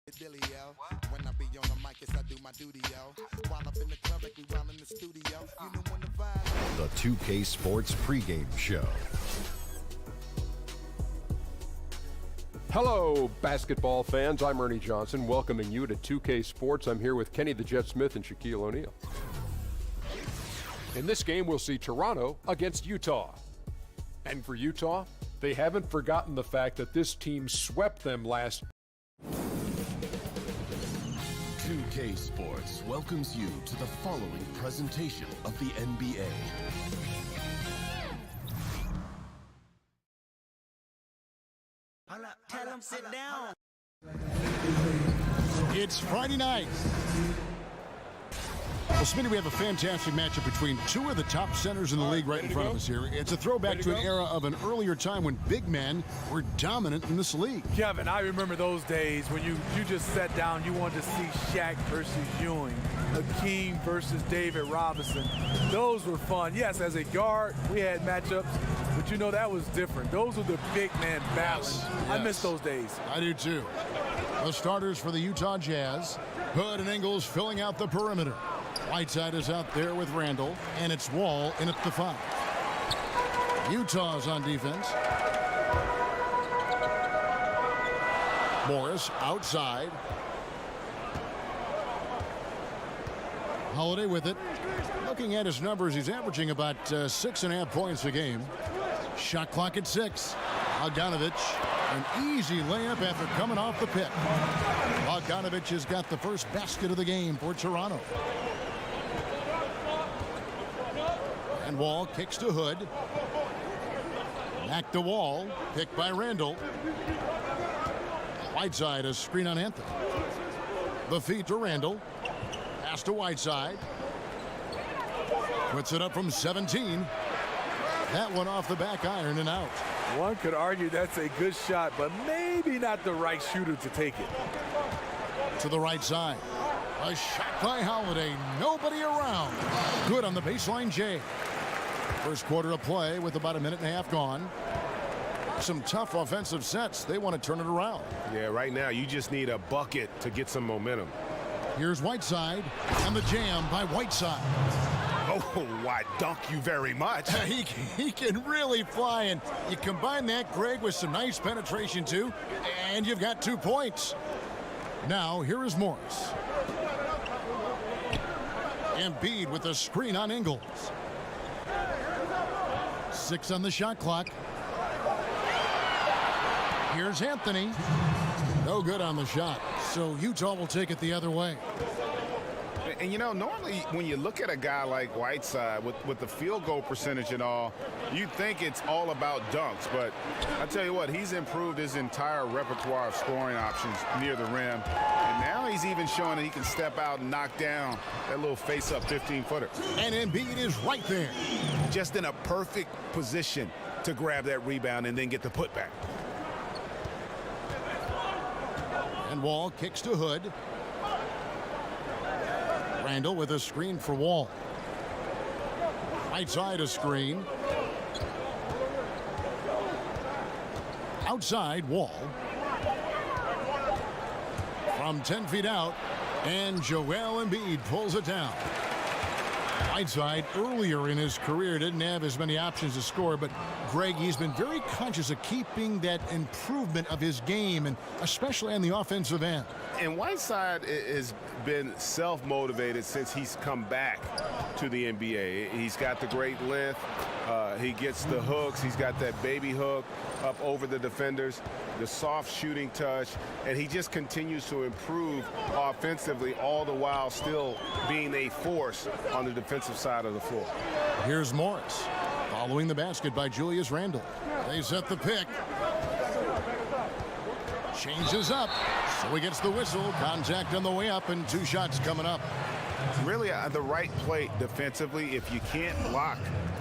When I be on the mic, yes, I do my duty, yo. While up in the club, like we while in the studio. You know when the vibe. The 2K Sports pregame show. Hello, basketball fans. I'm Ernie Johnson, welcoming you to 2K Sports. I'm here with Kenny the Jet Smith and Shaquille O'Neal. In this game, we'll see Toronto against Utah. And for Utah, they haven't forgotten the fact that this team swept them last. 2K Sports welcomes you to the following presentation of the NBA. Tell them sit down. It's Friday night. Well, Smitty, we have a fantastic matchup between two of the top centers in the league right in front of us here. It's a throwback to an era of an earlier time when big men were dominant in this league. Kevin, I remember those days when you just sat down, you wanted to see Shaq versus Ewing, Hakeem versus David Robinson. Those were fun. Yes, as a guard, we had matchups, but you know that was different. Those were the big man battling. Yes. I miss those days. I do too. The starters for the Utah Jazz, Hood and Ingles filling out the perimeter. Whiteside is out there with Randall, and it's Wall in at the 5. Utah's on defense. Morris outside. Holiday with it. Looking at his numbers, he's averaging about 6.5 points a game. Shot clock at 6. Bogdanovich, an easy layup after coming off the pick. Bogdanovich has got the first basket of the game for Toronto. And Wall kicks to Hood. Back to Wall. Picked by Randall. Whiteside, a screen on Anthony. The feed to Randall. Pass to Whiteside. Puts it up from 17. That one off the back iron and out. One could argue that's a good shot, but maybe not the right shooter to take it. To the right side. A shot by Holiday. Nobody around. Good on the baseline, Jay. First quarter of play with about a minute and a half gone. Some tough offensive sets. They want to turn it around. Yeah, right now you just need a bucket to get some momentum. Here's Whiteside and the jam by Whiteside. Oh, why, dunk you very much. He can really fly, and you combine that, Greg, with some nice penetration too, and you've got 2 points. Now, here is Morris. Embiid with a screen on Ingles. 6 on the shot clock. Here's Anthony. No good on the shot, so Utah will take it the other way. And, you know, normally when you look at a guy like Whiteside with the field goal percentage and all, you'd think it's all about dunks. But I tell you what, he's improved his entire repertoire of scoring options near the rim. And now he's even showing that he can step out and knock down that little face-up 15-footer. And Embiid is right there. Just in a perfect position to grab that rebound and then get the putback. And Wall kicks to Hood. Randall with a screen for Wall. Right side a screen. Outside Wall. From 10 feet out, and Joel Embiid pulls it down. Whiteside earlier in his career didn't have as many options to score, but Greg, he's been very conscious of keeping that improvement of his game, and especially on the offensive end. And Whiteside has been self-motivated since he's come back to the NBA. He's got the great length. He gets the hooks. He's got that baby hook up over the defenders, the soft shooting touch, and he just continues to improve offensively, all the while still being a force on the defensive side of the floor. Here's Morris following the basket by Julius Randle. They set the pick. Changes up, so he gets the whistle. Contact on the way up, and 2 shots coming up. Really the right play defensively. If you can't block,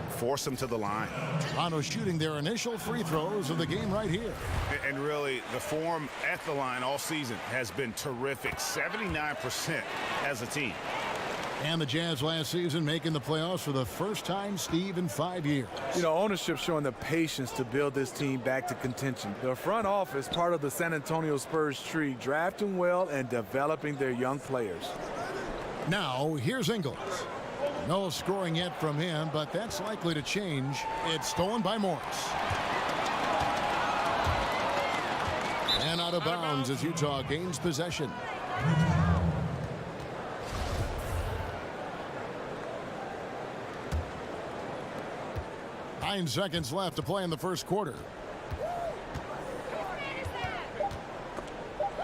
force them to the line. Toronto shooting their initial free throws of the game right here. And really, the form at the line all season has been terrific. 79% as a team. And the Jazz last season making the playoffs for the first time, Steve, in 5 years. You know, ownership showing the patience to build this team back to contention. The front office, part of the San Antonio Spurs tree, drafting well and developing their young players. Now, here's Ingles. No scoring yet from him, but that's likely to change. It's stolen by Morris. And out of bounds as Utah gains possession. 9 seconds left to play in the first quarter.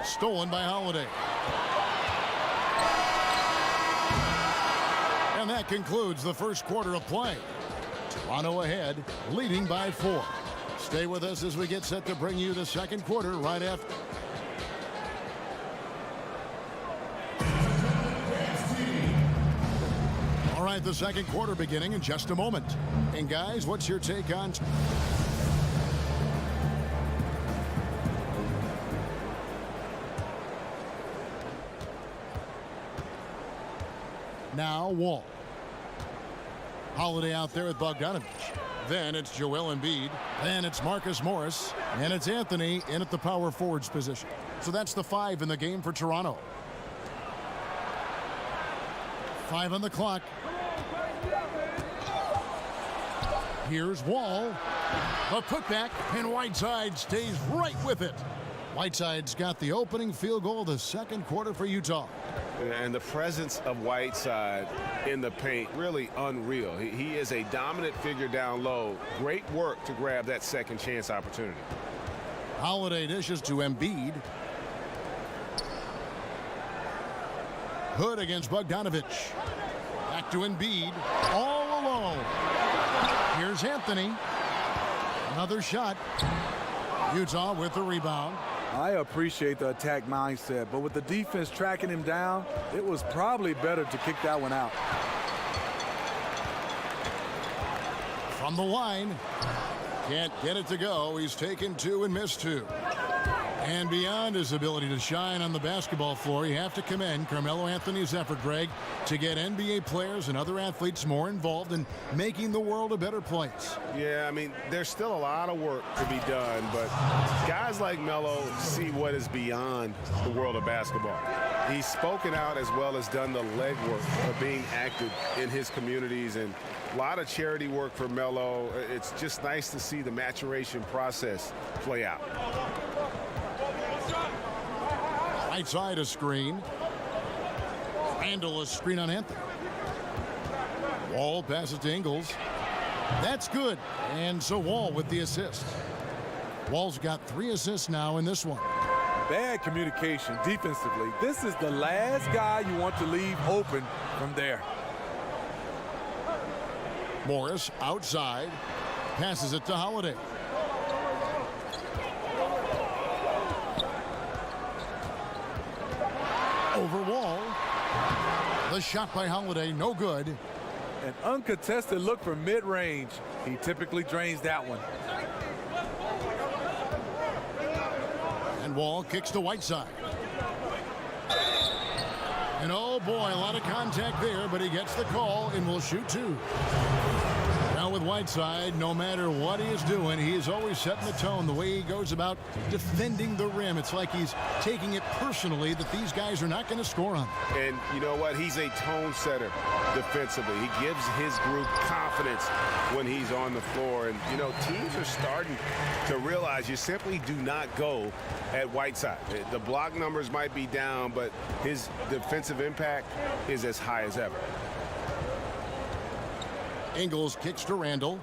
Stolen by Holiday. And that concludes the first quarter of play. Toronto ahead, leading by 4. Stay with us as we get set to bring you the second quarter right after. All right, the second quarter beginning in just a moment. And guys, what's your take on... Now Wall. Holiday out there with Bogdanovich. Then it's Joel Embiid. Then it's Marcus Morris. And it's Anthony in at the power forwards position. So that's the 5 in the game for Toronto. 5 on the clock. Here's Wall. The putback, and Whiteside stays right with it. Whiteside's got the opening field goal of the second quarter for Utah. And the presence of Whiteside in the paint, really unreal. He is a dominant figure down low. Great work to grab that second chance opportunity. Holiday dishes to Embiid. Hood against Bogdanovich. Back to Embiid. All alone. Here's Anthony. Another shot. Utah with the rebound. I appreciate the attack mindset, but with the defense tracking him down, it was probably better to kick that one out. From the line. Can't get it to go. He's taken 2 and missed 2. And beyond his ability to shine on the basketball floor, you have to commend Carmelo Anthony's effort, Greg, to get NBA players and other athletes more involved in making the world a better place. Yeah, I mean, there's still a lot of work to be done, but guys like Melo see what is beyond the world of basketball. He's spoken out as well as done the legwork of being active in his communities, and a lot of charity work for Melo. It's just nice to see the maturation process play out. Right side a screen. Randall a screen on Anthony. Wall passes to Ingles. That's good. And so Wall with the assist. Wall's got 3 assists now in this one. Bad communication defensively. This is the last guy you want to leave open from there. Morris outside. Passes it to Holiday. Over Wall. The shot by Holiday, no good. An uncontested look from mid-range. He typically drains that one. And Wall kicks to Whiteside. And oh boy, a lot of contact there, but he gets the call and will shoot 2. Now with Whiteside, no matter what he is doing, he is always setting the tone. The way he goes about defending the rim, it's like he's taking it personally that these guys are not going to score on him. And you know what? He's a tone setter defensively. He gives his group confidence when he's on the floor. And, you know, teams are starting to realize you simply do not go at Whiteside. The block numbers might be down, but his defensive impact is as high as ever. Ingles kicks to Randall.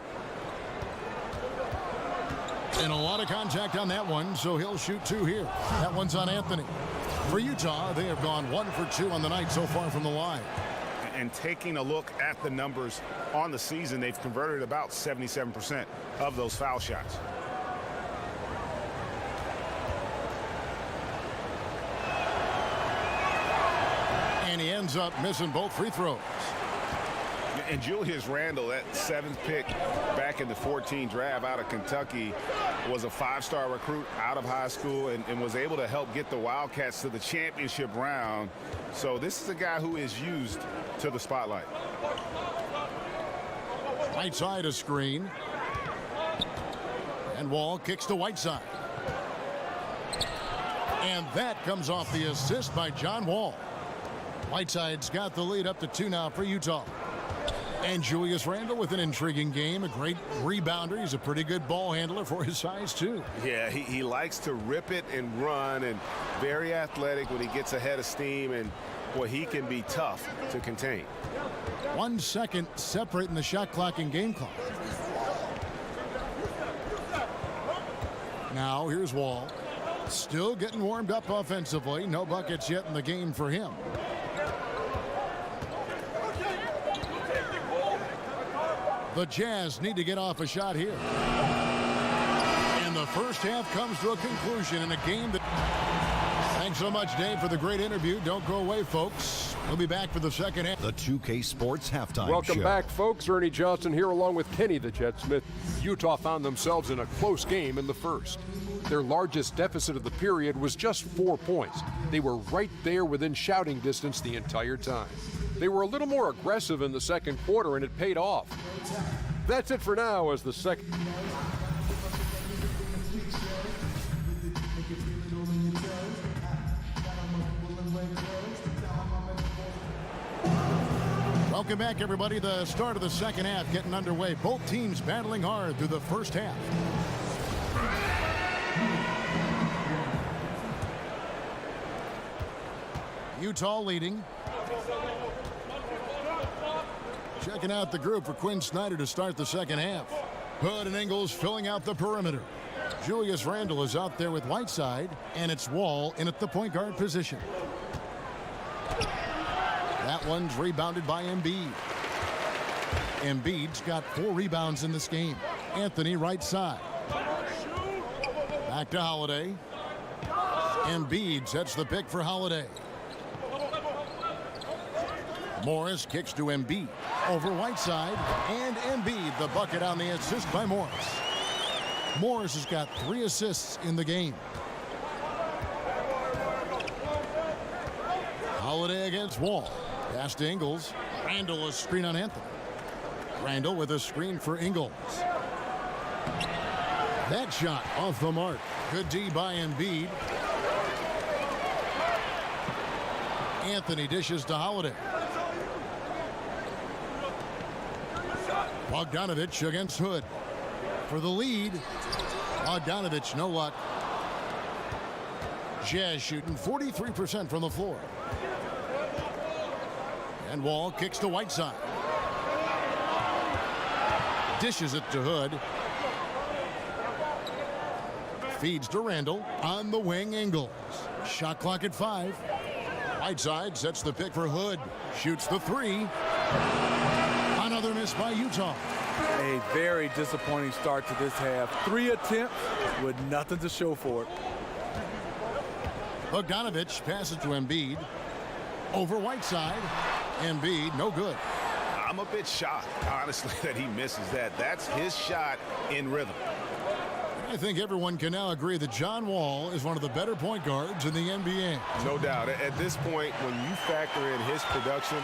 And a lot of contact on that one, so he'll shoot 2 here. That one's on Anthony. For Utah, they have gone 1 for 2 on the night so far from the line. And taking a look at the numbers on the season, they've converted about 77% of those foul shots. And he ends up missing both free throws. And Julius Randle, that 7th pick back in the 14 draft out of Kentucky, was a 5-star recruit out of high school and was able to help get the Wildcats to the championship round. So this is a guy who is used to the spotlight. Right side a screen. And Wall kicks to Whiteside. And that comes off the assist by John Wall. Whiteside's got the lead up to 2 now for Utah. And Julius Randle with an intriguing game, a great rebounder. He's a pretty good ball handler for his size, too. Yeah, he likes to rip it and run, and very athletic when he gets ahead of steam, and boy, he can be tough to contain. 1 second separating the shot clock and game clock. Now here's Wall. Still getting warmed up offensively. No buckets yet in the game for him. The Jazz need to get off a shot here. And the first half comes to a conclusion in a game that... Thanks so much, Dave, for the great interview. Don't go away, folks. We'll be back for the second half. The 2K Sports Halftime Welcome Show. back, folks. Ernie Johnson here along with Kenny the Jet Smith. Utah found themselves in a close game in the first. Their largest deficit of the period was just 4 points. They were right there within shouting distance the entire time. They were a little more aggressive in the second quarter, and it paid off. That's it for now as the second... Welcome back, everybody. The start of the second half getting underway. Both teams battling hard through the first half. Utah leading. Checking out the group for Quinn Snyder to start the second half. Hood and Ingles filling out the perimeter. Julius Randle is out there with Whiteside, and it's Wall in at the point guard position. That one's rebounded by Embiid. Embiid's got 4 rebounds in this game. Anthony right side. Back to Holiday. Embiid sets the pick for Holiday. Morris kicks to Embiid. Over Whiteside. And Embiid, the bucket on the assist by Morris. Morris has got 3 assists in the game. Holiday against Wall. Pass to Ingles. Randle a screen on Anthony. Randle with a screen for Ingles. That shot off the mark. Good D by Embiid. Anthony dishes to Holiday. Bogdanovich against Hood. For the lead. Bogdanovich, no luck. Jazz shooting 43% from the floor. And Wall kicks to Whiteside. Dishes it to Hood. Feeds to Randle. On the wing, Ingles. Shot clock at 5. Whiteside sets the pick for Hood. Shoots the 3. Another miss by Utah. A very disappointing start to this half. 3 attempts with nothing to show for it. Bogdanovich passes to Embiid. Over Whiteside. Embiid, no good. I'm a bit shocked, honestly, that he misses that. That's his shot in rhythm. I think everyone can now agree that John Wall is one of the better point guards in the NBA. No doubt. At this point, when you factor in his production,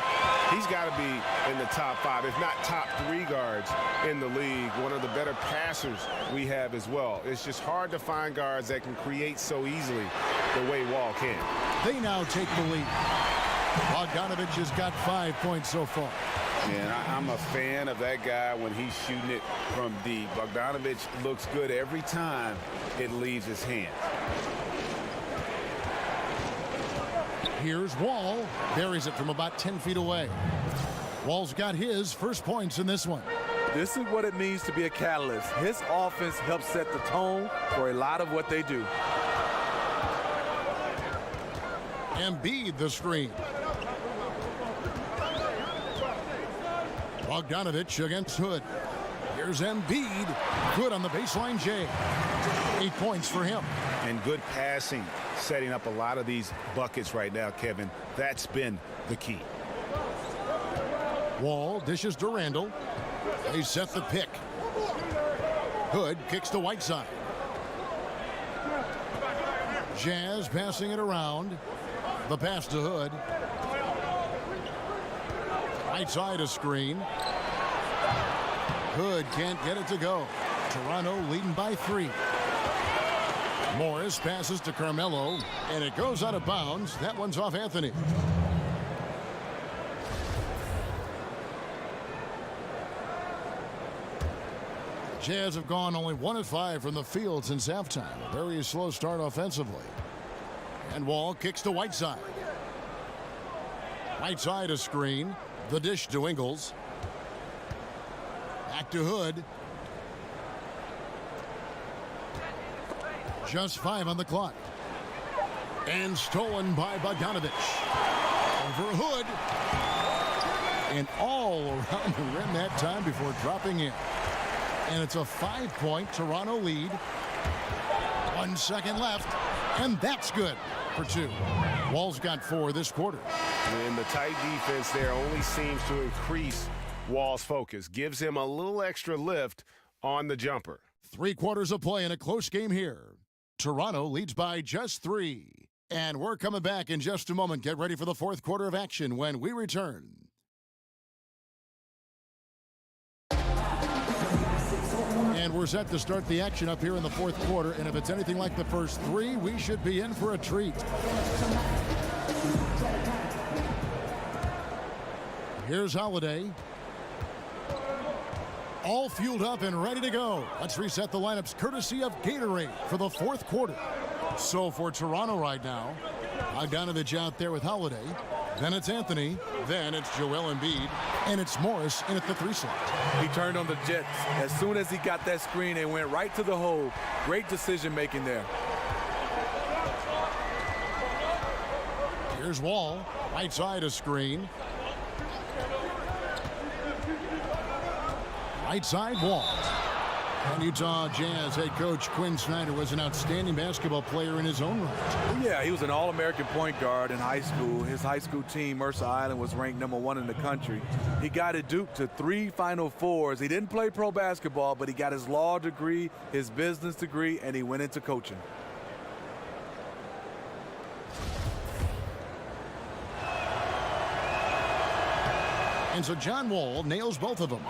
he's got to be in the top 5, if not top 3 guards in the league. One of the better passers we have as well. It's just hard to find guards that can create so easily the way Wall can. They now take the lead. Bogdanovich has got 5 points so far. And I'm a fan of that guy when he's shooting it from deep. Bogdanovich looks good every time it leaves his hand. Here's Wall. Buries it from about 10 feet away. Wall's got his first points in this one. This is what it means to be a catalyst. His offense helps set the tone for a lot of what they do. Embiid the screen. Bogdanovich against Hood. Here's Embiid. Good on the baseline, Jay. 8 points for him. And good passing, setting up a lot of these buckets right now, Kevin. That's been the key. Wall dishes to Randall. They set the pick. Hood kicks to Whiteside. Jazz passing it around. The pass to Hood. Right side a screen. Hood can't get it to go. Toronto leading by 3. Morris passes to Carmelo, and it goes out of bounds. That one's off Anthony. Jazz have gone only 1 of 5 from the field since halftime. A very slow start offensively. And Wall kicks to Whiteside. Whiteside a screen. The dish to Ingles. Back to Hood. Just 5 on the clock. And stolen by Bogdanovich. Over Hood. And all around the rim that time before dropping in. And it's a 5-point Toronto lead. 1 second left. And that's good for 2. Wall's got 4 this quarter. And the tight defense there only seems to increase Wall's focus. Gives him a little extra lift on the jumper. 3 quarters of play in a close game here. Toronto leads by just 3. And we're coming back in just a moment. Get ready for the 4th quarter of action when we return. And we're set to start the action up here in the 4th quarter. And if it's anything like the first 3, we should be in for a treat. Here's Holiday. All fueled up and ready to go. Let's reset the lineups courtesy of Gatorade for the 4th quarter. So for Toronto right now, Bogdanovich out there with Holiday. Then it's Anthony. Then it's Joel Embiid. And it's Morris in at the 3 slot. He turned on the Jets. As soon as he got that screen, they went right to the hole. Great decision making there. Here's Wall. Right side a screen. Right side Wall. And Utah Jazz head coach Quinn Snyder was an outstanding basketball player in his own right. Yeah, he was an All-American point guard in high school. His high school team, Mercer Island, was ranked #1 in the country. He got at Duke to 3 Final Fours. He didn't play pro basketball, but he got his law degree, his business degree, and he went into coaching. And so John Wall nails both of them.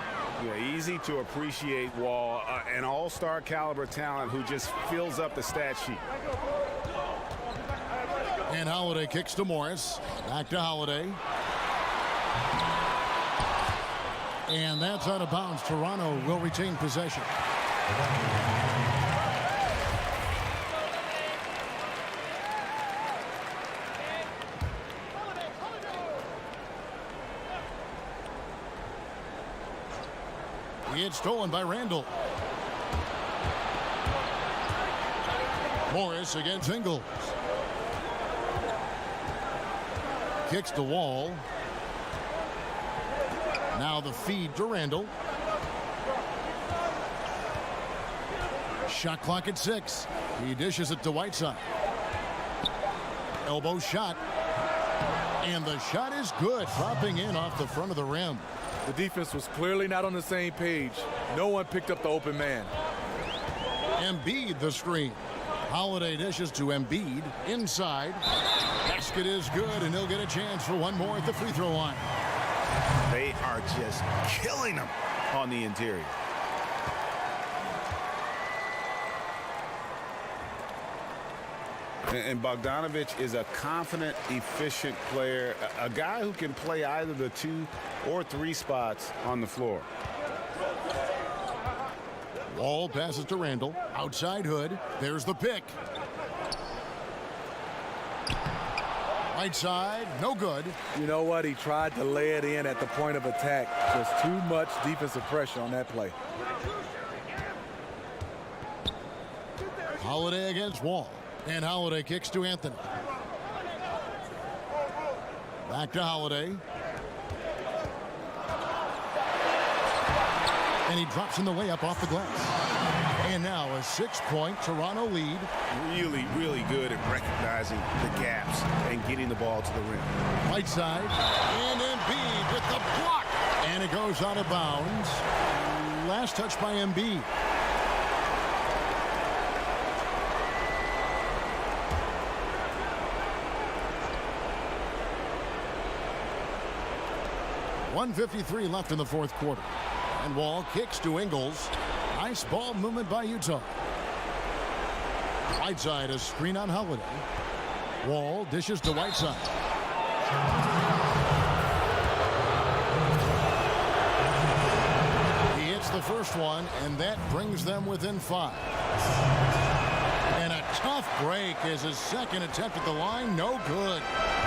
Yeah, easy to appreciate Wall, an all-star caliber talent who just fills up the stat sheet. And Holiday kicks to Morris. Back to Holiday. And that's out of bounds. Toronto will retain possession. It's stolen by Randall. Morris against Ingles. Kicks the Wall. Now the feed to Randall. Shot clock at 6. He dishes it to Whiteside. Elbow shot. And the shot is good, dropping in off the front of the rim. The defense was clearly not on the same page. No one picked up the open man. Embiid the screen. Holiday dishes to Embiid inside. Basket is good, and he'll get a chance for one more at the free throw line. They are just killing them on the interior. And Bogdanovich is a confident, efficient player, a guy who can play either the 2 or 3 spots on the floor. Wall passes to Randall. Outside Hood. There's the pick. Right side, no good. You know what? He tried to lay it in at the point of attack. Just too much defensive pressure on that play. Holiday against Wall. And Holiday kicks to Anthony. Back to Holiday. And he drops in the layup off the glass. And now a 6-point Toronto lead. Really, really good at recognizing the gaps and getting the ball to the rim. Right side. And Embiid with the block. And it goes out of bounds. Last touch by Embiid. .153 left in the fourth quarter. And Wall kicks to Ingles. Nice ball movement by Utah. Whiteside, a screen on Holiday. Wall dishes to Whiteside. He hits the first one, and that brings them within 5. And a tough break as his second attempt at the line, no good.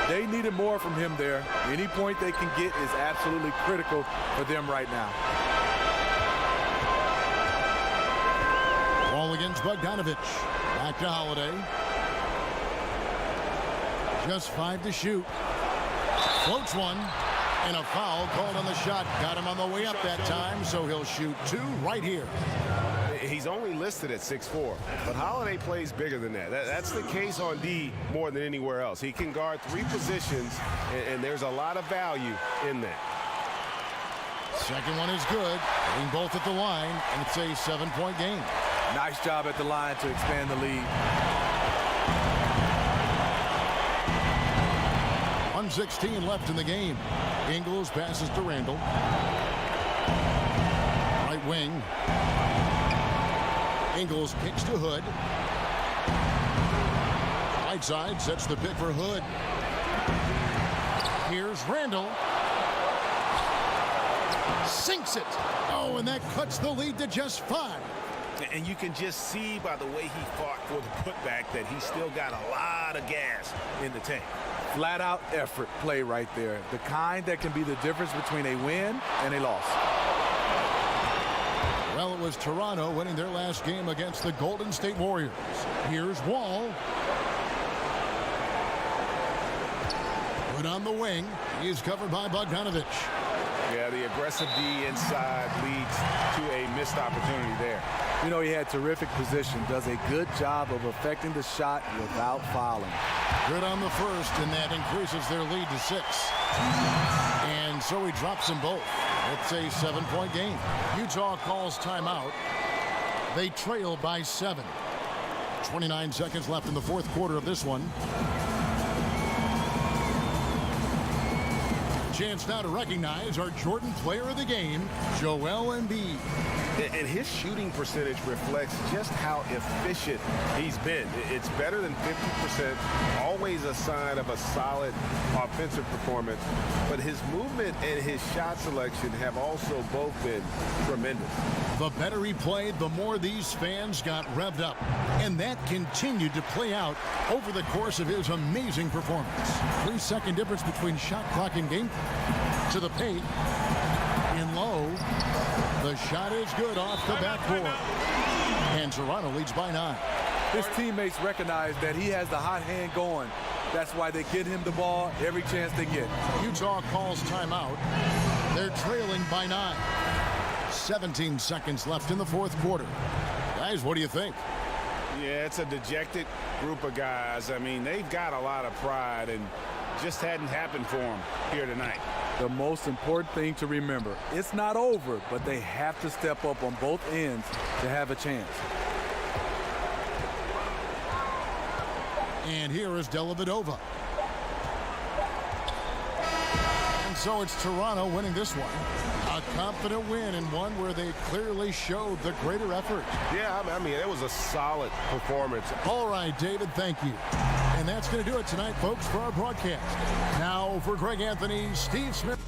They needed more from him there. Any point they can get is absolutely critical for them right now. Ball against Bogdanovich. Back to Holiday. Just 5 to shoot. Floats one. And a foul called on the shot. Got him on the way up that time, so he'll shoot 2 right here. He's only listed at 6'4", but Holiday plays bigger than that. That's the case on D more than anywhere else. He can guard 3 positions, and there's a lot of value in that. Second one is good. Hitting both at the line, and it's a 7-point game. Nice job at the line to expand the lead. 1:16 left in the game. Ingles passes to Randall. Right wing. Ingles kicks to Hood. Whiteside sets the pick for Hood. Here's Randall. Sinks it. Oh, and that cuts the lead to just 5. And you can just see by the way he fought for the putback that he still got a lot of gas in the tank. Flat out effort play right there. The kind that can be the difference between a win and a loss. Well, it was Toronto winning their last game against the Golden State Warriors. Here's Wall. Put on the wing. He's covered by Bogdanovich. Yeah, the aggressive D inside leads to a missed opportunity there. You know, he had terrific position. Does a good job of affecting the shot without fouling. Good on the first, and that increases their lead to 6. And so he drops them both. It's a 7-point game. Utah calls timeout. They trail by 7. 29 seconds left in the fourth quarter of this one. Chance now to recognize our Jordan Player of the Game, Joel Embiid. And his shooting percentage reflects just how efficient he's been. It's better than 50%, always a sign of a solid offensive performance. But his movement and his shot selection have also both been tremendous. The better he played, the more these fans got revved up. And that continued to play out over the course of his amazing performance. 3-second difference between shot clock and game. To the paint. In low. The shot is good off the backboard. And Toronto leads by 9. His teammates recognize that he has the hot hand going. That's why they get him the ball every chance they get. Utah calls timeout. They're trailing by 9. 17 seconds left in the fourth quarter. Guys, what do you think? Yeah, it's a dejected group of guys. I mean, they've got a lot of pride and just hadn't happened for them here tonight. The most important thing to remember, it's not over, but they have to step up on both ends to have a chance. And here is Dellavedova. And so it's Toronto winning this one. A confident win and one where they clearly showed the greater effort. Yeah, I mean, it was a solid performance. All right, David, thank you. And that's going to do it tonight, folks, for our broadcast. Now for Greg Anthony, Steve Smith.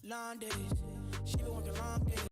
Long days, she been working long days.